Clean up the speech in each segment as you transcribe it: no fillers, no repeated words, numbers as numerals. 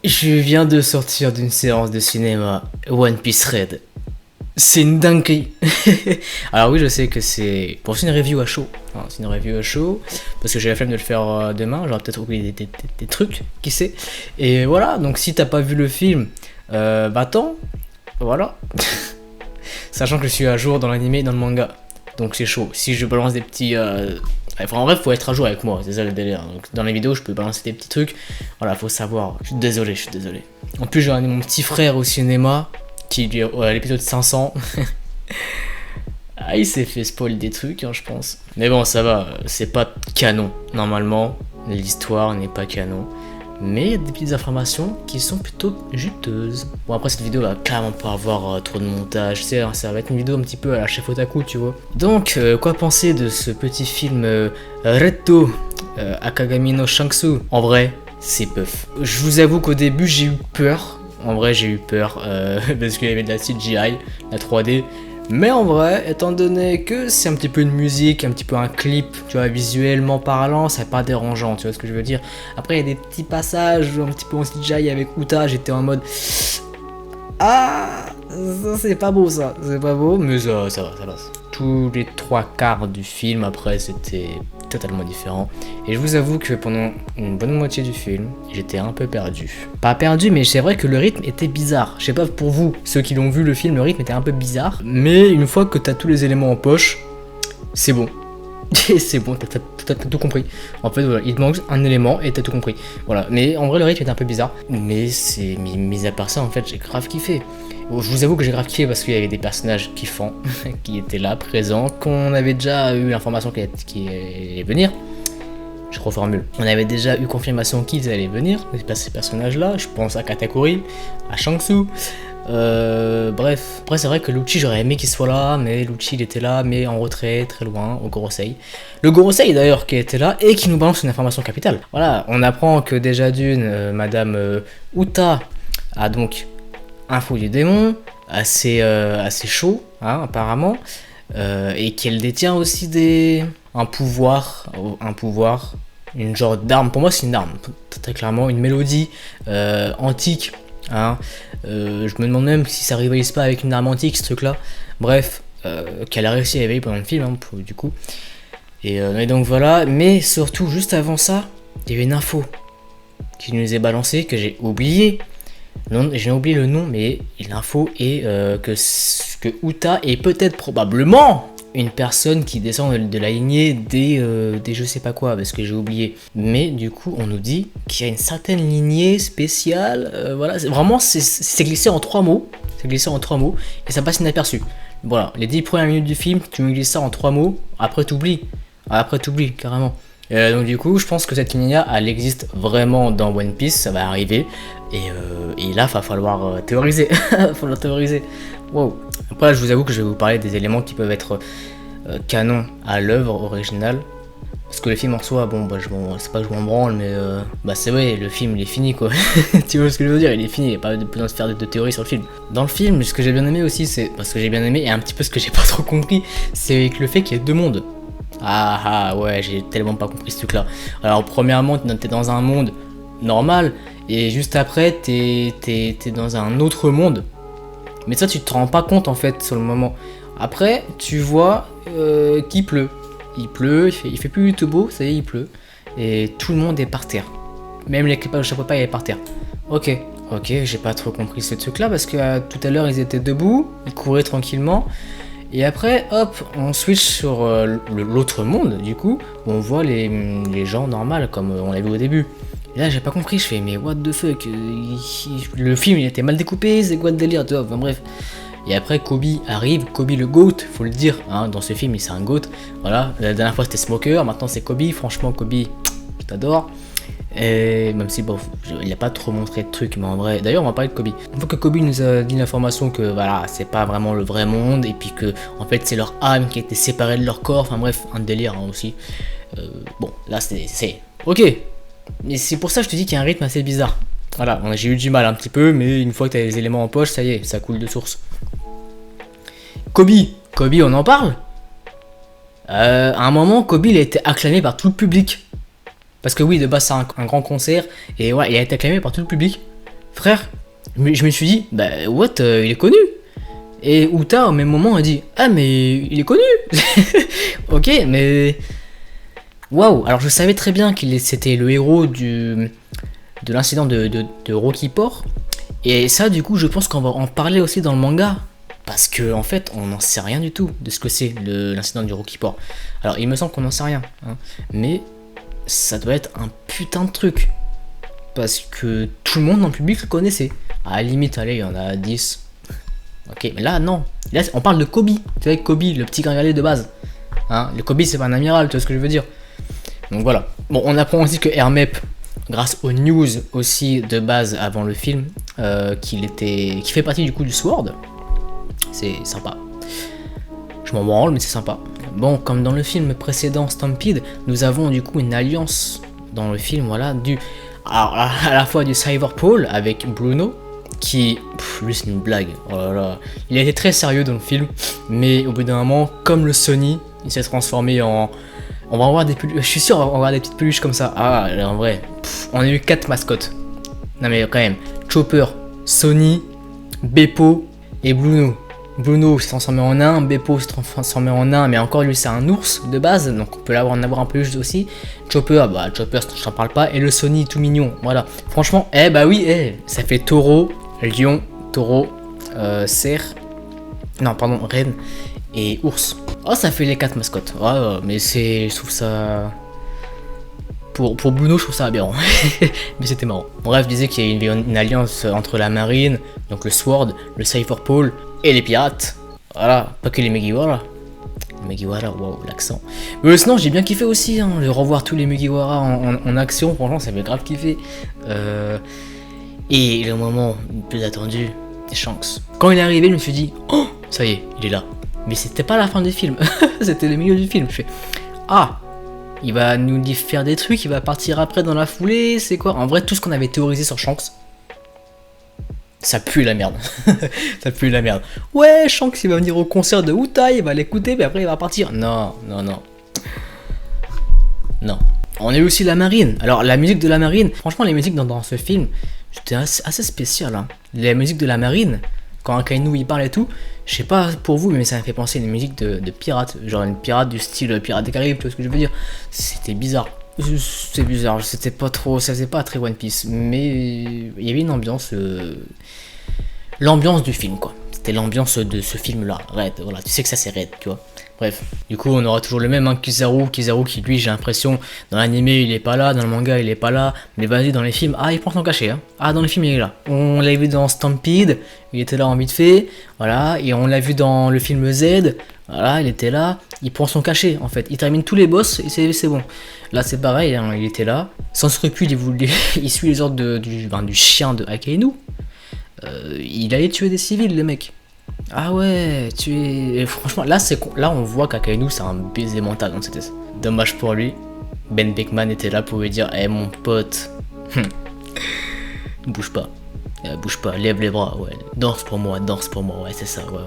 Je viens de sortir d'une séance de cinéma One Piece Red. C'est une dinguerie. Alors oui, je sais que c'est pour une review à chaud. Enfin, c'est une review à chaud parce que j'ai la flemme de le faire demain. J'aurais peut-être oublié des trucs, qui sait. Et voilà, donc si t'as pas vu le film, bah attends, voilà. Sachant que je suis à jour dans l'anime et dans le manga, donc c'est chaud. Si je balance des petits... Enfin, en vrai, faut être à jour avec moi, c'est ça le délire. Donc, dans les vidéos, je peux balancer des petits trucs. Voilà, faut savoir. Je suis désolé. En plus, j'ai ramené mon petit frère au cinéma, qui est à l'épisode 500. Ah, il s'est fait spoil des trucs, hein, je pense. Mais bon, ça va, c'est pas canon. Normalement, l'histoire n'est pas canon. Mais il y a des petites informations qui sont plutôt juteuses. Bon, après, cette vidéo va clairement pas avoir trop de montage. Tu sais, hein, ça va être une vidéo un petit peu à la chef otaku, tu vois. Donc, quoi penser de ce petit film Retto Akagami no Shanksu? En vrai, c'est puff. Je vous avoue qu'au début, j'ai eu peur. En vrai, j'ai eu peur parce qu'il y avait de la CGI, la 3D. Mais en vrai, étant donné que c'est un petit peu une musique, un petit peu un clip, tu vois, visuellement parlant, c'est pas dérangeant, tu vois ce que je veux dire. Après, il y a des petits passages un petit peu en CGI avec Uta, j'étais en mode... Ah, ça c'est pas beau ça, c'est pas beau, mais ça passe. Tous les 3/4 du film, après, c'était totalement différent. Et je vous avoue que pendant une bonne moitié du film, j'étais un peu perdu. Pas perdu, mais c'est vrai que le rythme était bizarre. Je sais pas pour vous, ceux qui l'ont vu le film, le rythme était un peu bizarre. Mais une fois que t'as tous les éléments en poche, c'est bon. C'est bon, t'as tout compris. En fait, voilà, il te manque un élément et t'as tout compris. Voilà, mais en vrai, le rythme est un peu bizarre. Mais c'est mis à part ça, en fait, j'ai grave kiffé. Je vous avoue que j'ai grave kiffé parce qu'il y avait des personnages kiffants qui étaient là, présents, qu'on avait déjà eu l'information qui allait venir. Je reformule. On avait déjà eu confirmation qu'ils allaient venir, ces personnages-là. Je pense à Katakuri, à Shanksu. Bref. Après, c'est vrai que Lucci, j'aurais aimé qu'il soit là, mais Lucci, il était là, mais en retrait, très loin, au Gorosei. Le Gorosei, d'ailleurs, qui était là et qui nous balance une information capitale. Voilà, on apprend que déjà d'une, Madame Uta a donc un fou du démon, assez chaud, hein, apparemment, et qu'elle détient aussi un pouvoir, une genre d'arme. Pour moi, c'est une arme, très clairement, une mélodie antique. Hein. Je me demande même si ça rivalise pas avec une arme antique, ce truc-là. Bref, qu'elle a réussi à éveiller pendant le film, hein, du coup. Et donc voilà, mais surtout, juste avant ça, il y avait une info qui nous est balancée, que j'ai oublié. J'ai oublié le nom, mais l'info est que Uta est peut-être probablement une personne qui descend de la lignée des je sais pas quoi, parce que j'ai oublié. Mais du coup, on nous dit qu'il y a une certaine lignée spéciale. Voilà, c'est glissé en 3 mots. C'est glissé en 3 mots et ça passe inaperçu. Voilà, les 10 premières minutes du film, tu me glisses ça en 3 mots. Après, t'oublies. Après, t'oublies carrément. Donc du coup, je pense que cette ligne-là, elle existe vraiment dans One Piece, ça va arriver. Et là, va falloir théoriser. Va falloir théoriser. Wow. Après, je vous avoue que je vais vous parler des éléments qui peuvent être canon à l'œuvre originale. Parce que le film en soi, bon, bah, c'est pas que je m'en branle, mais bah c'est vrai, le film il est fini quoi. Tu vois ce que je veux dire, il est fini, il n'y a pas besoin de faire de théories sur le film. Dans le film, ce que j'ai bien aimé aussi, c'est. Parce que j'ai bien aimé, et un petit peu ce que j'ai pas trop compris, c'est le fait qu'il y ait 2 mondes. Ah ouais, j'ai tellement pas compris ce truc là. Alors, premièrement, t'es dans un monde normal, et juste après, t'es dans un autre monde. Mais ça, tu te rends pas compte en fait sur le moment. Après, tu vois qu'il pleut. Il pleut, il fait plus tout beau, ça y est, il pleut. Et tout le monde est par terre. Même l'équipage de chapeau pas, il est par terre. Ok, j'ai pas trop compris ce truc là parce que tout à l'heure, ils étaient debout, ils couraient tranquillement. Et après, hop, on switch sur l'autre monde, du coup, où on voit les gens normaux, comme on l'a vu au début. Et là, j'ai pas compris, je fais, mais what the fuck, le film, il était mal découpé, c'est quoi le délire, tu vois, enfin bref. Et après, Kobe arrive, Kobe le GOAT, faut le dire, hein, dans ce film, c'est un GOAT. Voilà, la dernière fois, c'était Smoker, maintenant, c'est Kobe, franchement, Kobe, je t'adore. Et même si bon, il a pas trop montré de trucs, mais en vrai, d'ailleurs on va parler de Kobe. Une fois que Kobe nous a dit l'information que voilà, c'est pas vraiment le vrai monde, et puis que en fait c'est leur âme qui a été séparée de leur corps, enfin bref, un délire hein, aussi. Bon, là c'est ok, mais c'est pour ça que je te dis qu'il y a un rythme assez bizarre. Voilà, j'ai eu du mal un petit peu, mais une fois que t'as les éléments en poche, ça y est, ça coule de source. Kobe, on en parle. À un moment, Kobe il a été acclamé par tout le public. Parce que oui, de base c'est un grand concert, et ouais, il a été acclamé par tout le public. frère, je me suis dit, bah, what, il est connu. Et Uta, au même moment, a dit, ah, mais il est connu. Ok, mais... Waouh, alors je savais très bien qu'il c'était le héros de l'incident de Rocky Port. Et ça, du coup, je pense qu'on va en parler aussi dans le manga. Parce que en fait, on n'en sait rien du tout de ce que c'est l'incident du Rocky Port. Alors, il me semble qu'on n'en sait rien. Hein, mais ça doit être un putain de truc. Parce que tout le monde dans le public le connaissait. À la limite, allez, il y en a 10. Ok, mais là, non. Là, on parle de Kobe. Tu vois, Kobe, le petit gringalet de base. Hein, le Kobe, c'est pas un amiral, tu vois ce que je veux dire. Donc voilà. Bon, on apprend aussi que Hermep, grâce aux news aussi de base avant le film, qui fait partie du coup du Sword. C'est sympa. Je m'en branle, mais c'est sympa. Bon, comme dans le film précédent Stampede, nous avons du coup une alliance dans le film, voilà, à la fois du Cyberpole avec Bruno, qui, lui c'est une blague, oh là là. Il a été très sérieux dans le film, mais au bout d'un moment, comme le Sony, il s'est transformé en... On va avoir des peluches, je suis sûr on va avoir des petites peluches comme ça. Ah, en vrai, on a eu 4 mascottes. Non mais quand même, Chopper, Sony, Beppo et Bruno. Bruno s'est transformé en nain, Beppo s'est transformé en nain, mais encore lui c'est un ours de base, donc on peut en avoir un peluche aussi. Chopper, bah Chopper je t'en parle pas, et le Sony tout mignon, voilà. Franchement, bah oui, ça fait taureau, lion, taureau, cerf, non pardon, reine et ours. Oh, ça fait les 4 mascottes. Ouais, mais je trouve ça... Pour Bruno, je trouve ça aberrant. Mais c'était marrant. Bref, je disais qu'il y a une alliance entre la marine, donc le Sword, le Cyberpole et les pirates. Voilà, pas que les Mugiwara. Les Mugiwara, waouh, l'accent. Mais sinon, j'ai bien kiffé aussi, hein, de revoir tous les Mugiwara en action. Franchement, ça fait grave kiffer. Et le moment le plus attendu, Shanks. Quand il est arrivé, je me suis dit, oh, ça y est, il est là. Mais c'était pas la fin du film, c'était le milieu du film. Je fais, ah, il va nous faire des trucs, il va partir après dans la foulée, c'est quoi? En vrai, tout ce qu'on avait théorisé sur Shanks, ça pue la merde. Ça pue la merde. Ouais, Shanks, il va venir au concert de Uta, il va l'écouter, mais après il va partir. Non, non, non. Non. On a eu aussi la marine. Alors, la musique de la marine, franchement, les musiques dans ce film, c'était assez spécial. Hein. Les musiques de la marine, quand Akainu il parle et tout, je sais pas pour vous, mais ça m'a fait penser à une musique de pirate, genre une pirate du style Pirate des Caraïbes, tu vois ce que je veux dire. C'était bizarre. C'est bizarre, c'était pas trop, ça faisait pas très One Piece, mais il y avait une ambiance, l'ambiance du film quoi. C'était l'ambiance de ce film-là, Red, voilà, tu sais que ça c'est Red, tu vois. Bref, du coup on aura toujours le même, hein, Kizaru qui lui j'ai l'impression, dans l'animé il est pas là, dans le manga il est pas là, mais vas-y dans les films, il prend son cachet, hein. Ah dans les films il est là, on l'a vu dans Stampede, il était là en vite fait, voilà, et on l'a vu dans le film Z, voilà, il était là, il prend son cachet en fait, il termine tous les boss et c'est bon. Là c'est pareil, hein, il était là, sans scrupule il suit les ordres du chien de Akainu, il allait tuer des civils le mec. Ah ouais, franchement, là on voit qu'Akainu c'est un baiser mental dans cette. Dommage pour lui. Ben Beckman était là pour lui dire, mon pote, bouge pas, lève les bras, ouais, danse pour moi, ouais c'est ça, ouais.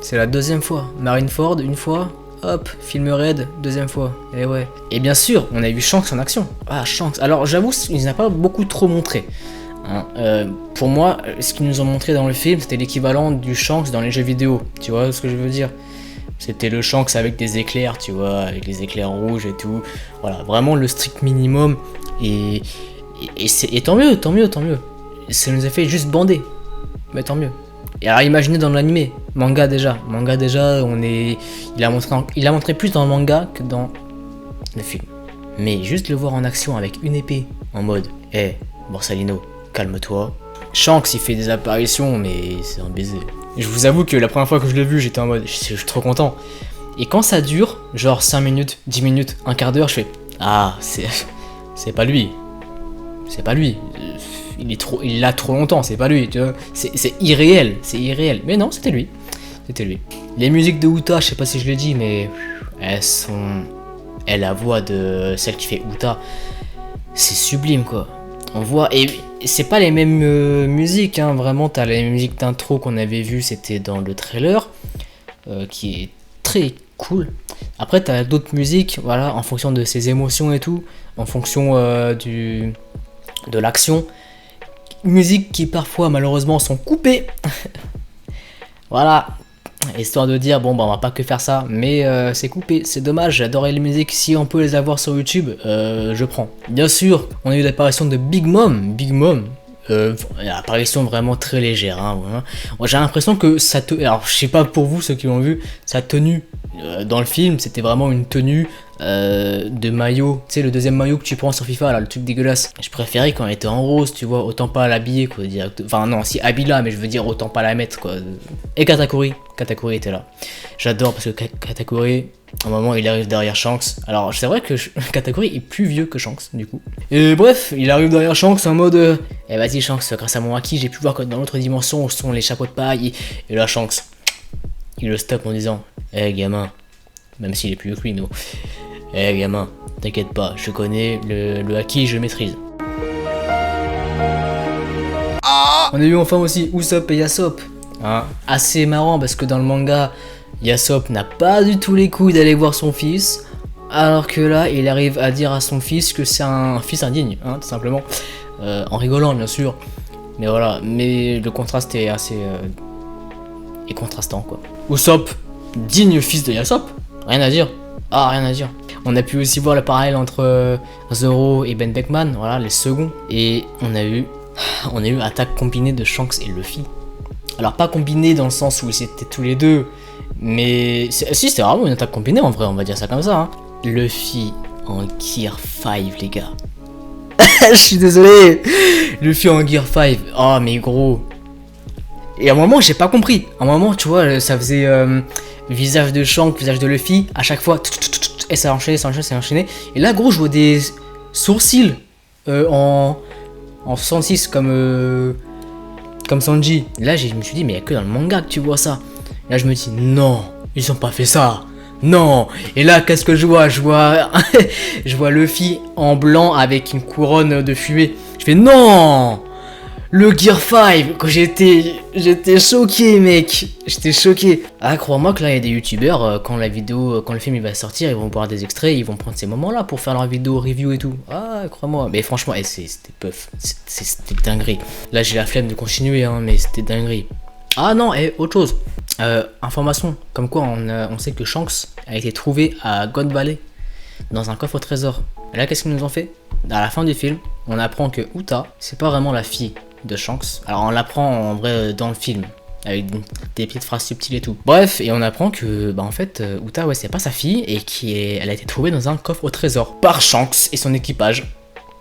C'est la deuxième fois. Marineford une fois, hop, film Raid, deuxième fois, et ouais. Et bien sûr, on a vu Shanks en action. Ah Shanks, alors j'avoue, il n'a pas beaucoup trop montré. Hein, pour moi, ce qu'ils nous ont montré dans le film, c'était l'équivalent du Shanks dans les jeux vidéo. Tu vois ce que je veux dire? C'était le Shanks avec des éclairs, tu vois, avec les éclairs rouges et tout. Voilà, vraiment le strict minimum. Et tant mieux. Ça nous a fait juste bander. Mais tant mieux. Et alors imaginez dans l'animé, manga déjà, il a montré plus dans le manga que dans le film. Mais juste le voir en action avec une épée, en mode, Borsalino, calme-toi. Shanks il fait des apparitions mais c'est un baiser. Je vous avoue que la première fois que je l'ai vu j'étais en mode je suis trop content. Et quand ça dure, genre 5 minutes, 10 minutes, un quart d'heure, je fais c'est pas lui. C'est pas lui. Il l'a trop longtemps, c'est pas lui, tu vois. C'est irréel. Mais non, c'était lui. Les musiques de Uta, je sais pas si je l'ai dit, mais la voix de celle qui fait Uta, c'est sublime quoi. On voit, et c'est pas les mêmes musiques, hein, vraiment, t'as la musique d'intro qu'on avait vue, c'était dans le trailer, qui est très cool. Après, t'as d'autres musiques, voilà, en fonction de ses émotions et tout, en fonction de l'action, musiques qui parfois malheureusement sont coupées. Voilà, histoire de dire bon bah on va pas que faire ça, mais c'est coupé, c'est dommage, j'adorais les musiques, si on peut les avoir sur YouTube, je prends. Bien sûr, on a eu l'apparition de Big Mom, apparition vraiment très légère, hein, voilà. Moi, j'ai l'impression que alors je sais pas pour vous ceux qui l'ont vu, sa tenue dans le film c'était vraiment une tenue de maillot, tu sais le deuxième maillot que tu prends sur FIFA là, le truc dégueulasse. Je préférais quand elle était en rose, tu vois, autant pas l'habiller quoi, direct. Enfin non, si habille-la, mais je veux dire autant pas la mettre quoi. Et Katakuri était là. J'adore parce que Katakuri, à un moment il arrive derrière Shanks. Alors c'est vrai que Katakuri est plus vieux que Shanks du coup. Et bref, il arrive derrière Shanks en mode eh vas-y Shanks, grâce à mon acquis j'ai pu voir que dans l'autre dimension où sont les chapeaux de paille. Et là Shanks, il le stoppe en disant eh gamin, même s'il est plus vieux que lui, mais bon. Eh gamin, t'inquiète pas, je connais le acquis, je le maîtrise. On a eu enfin aussi Usopp et Yasop. Hein, assez marrant parce que dans le manga, Yasop n'a pas du tout les couilles d'aller voir son fils. Alors que là, il arrive à dire à son fils que c'est un fils indigne, hein, tout simplement. En rigolant bien sûr. Mais voilà, mais le contraste est assez... est contrastant quoi. Usopp, digne fils de Yasop, rien à dire. Ah, rien à dire. On a pu aussi voir le parallèle entre Zoro et Ben Beckman, voilà, les seconds. Et on a eu attaque combinée de Shanks et Luffy. Alors pas combinée dans le sens où ils étaient tous les deux, mais si c'était vraiment une attaque combinée en vrai, on va dire ça comme ça. Hein. Luffy en Gear 5 les gars. Je suis désolé. Luffy en Gear 5. Oh mais gros. Et à un moment j'ai pas compris. À un moment tu vois ça faisait visage de Shanks, visage de Luffy, à chaque fois. Et ça enchaînait, ça enchaînait. Et là, gros, je vois des sourcils en 66 comme Sanji. Et là, je me suis dit, mais il n'y a que dans le manga que tu vois ça. Et là, je me dis, non, ils ont pas fait ça. Non. Et là, qu'est-ce que je vois? Je vois Luffy en blanc avec une couronne de fumée. Je fais, non. Le Gear 5, quand j'étais choqué mec, j'étais choqué. Ah crois-moi que là il y a des youtubeurs, quand le film il va sortir, ils vont voir des extraits, ils vont prendre ces moments là pour faire leur vidéo review et tout. Ah crois-moi, mais franchement c'était puff, c'était dinguerie. Là j'ai la flemme de continuer hein, mais c'était dinguerie. Ah non, et autre chose, information, comme quoi on sait que Shanks a été trouvé à God Valley, dans un coffre au trésor. Et là qu'est-ce qu'ils nous ont fait? À la fin du film, on apprend que Uta, c'est pas vraiment la fille de Shanks. Alors on l'apprend en vrai dans le film, avec des petites phrases subtiles et tout. Bref, et on apprend que bah en fait Uta ouais c'est pas sa fille et elle a été trouvée dans un coffre au trésor par Shanks et son équipage.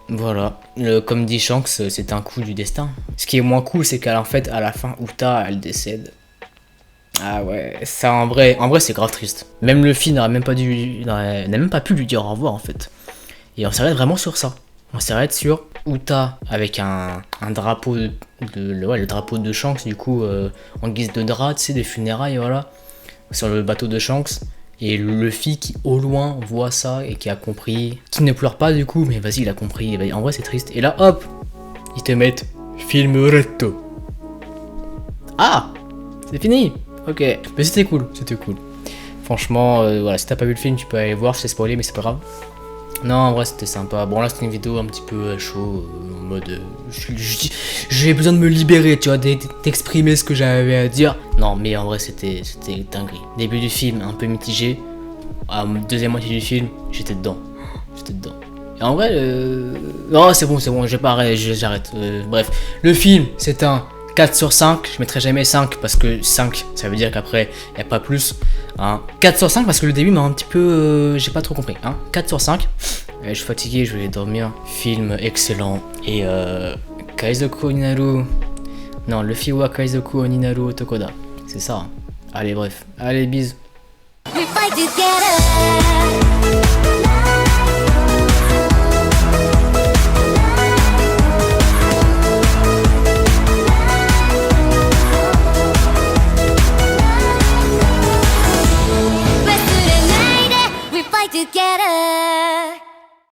Voilà, comme dit Shanks, c'est un coup du destin. Ce qui est moins cool c'est qu'à fait à la fin Uta elle décède. Ah ouais, ça en vrai c'est grave triste. Même Luffy n'a même pas pu lui dire au revoir en fait. Et on s'arrête vraiment sur ça. On s'arrête sur Uta avec un drapeau le drapeau de Shanks du coup en guise de drap, tu sais, des funérailles, voilà, sur le bateau de Shanks. Et Luffy qui au loin voit ça et qui a compris, qui ne pleure pas du coup, mais vas-y il a compris, en vrai c'est triste. Et là hop, ils te mettent film retto. Ah, c'est fini. Ok, mais c'était cool. Franchement, voilà, si t'as pas vu le film, tu peux aller voir, c'est spoilé, mais c'est pas grave. Non, en vrai, c'était sympa. Bon, là, c'était une vidéo un petit peu chaud, en mode... j'ai besoin de me libérer, tu vois, d'exprimer ce que j'avais à dire. Non, mais en vrai, c'était dinguerie. Début du film, un peu mitigé. À la deuxième moitié du film, j'étais dedans. Et en vrai, non, c'est bon, j'arrête. Bref, le film, c'est un 4 sur 5, je mettrai jamais 5 parce que 5 ça veut dire qu'après il n'y a pas plus. Hein. 4 sur 5 parce que le début m'a un petit peu... j'ai pas trop compris. Hein. 4 sur 5. Je suis fatigué, je vais dormir. Film excellent. Et Kaizoku Ninaru. Non, Luffy wa Kaizoku Ninaru Tokoda. C'est ça. Hein. Allez, bref. Allez, bisous.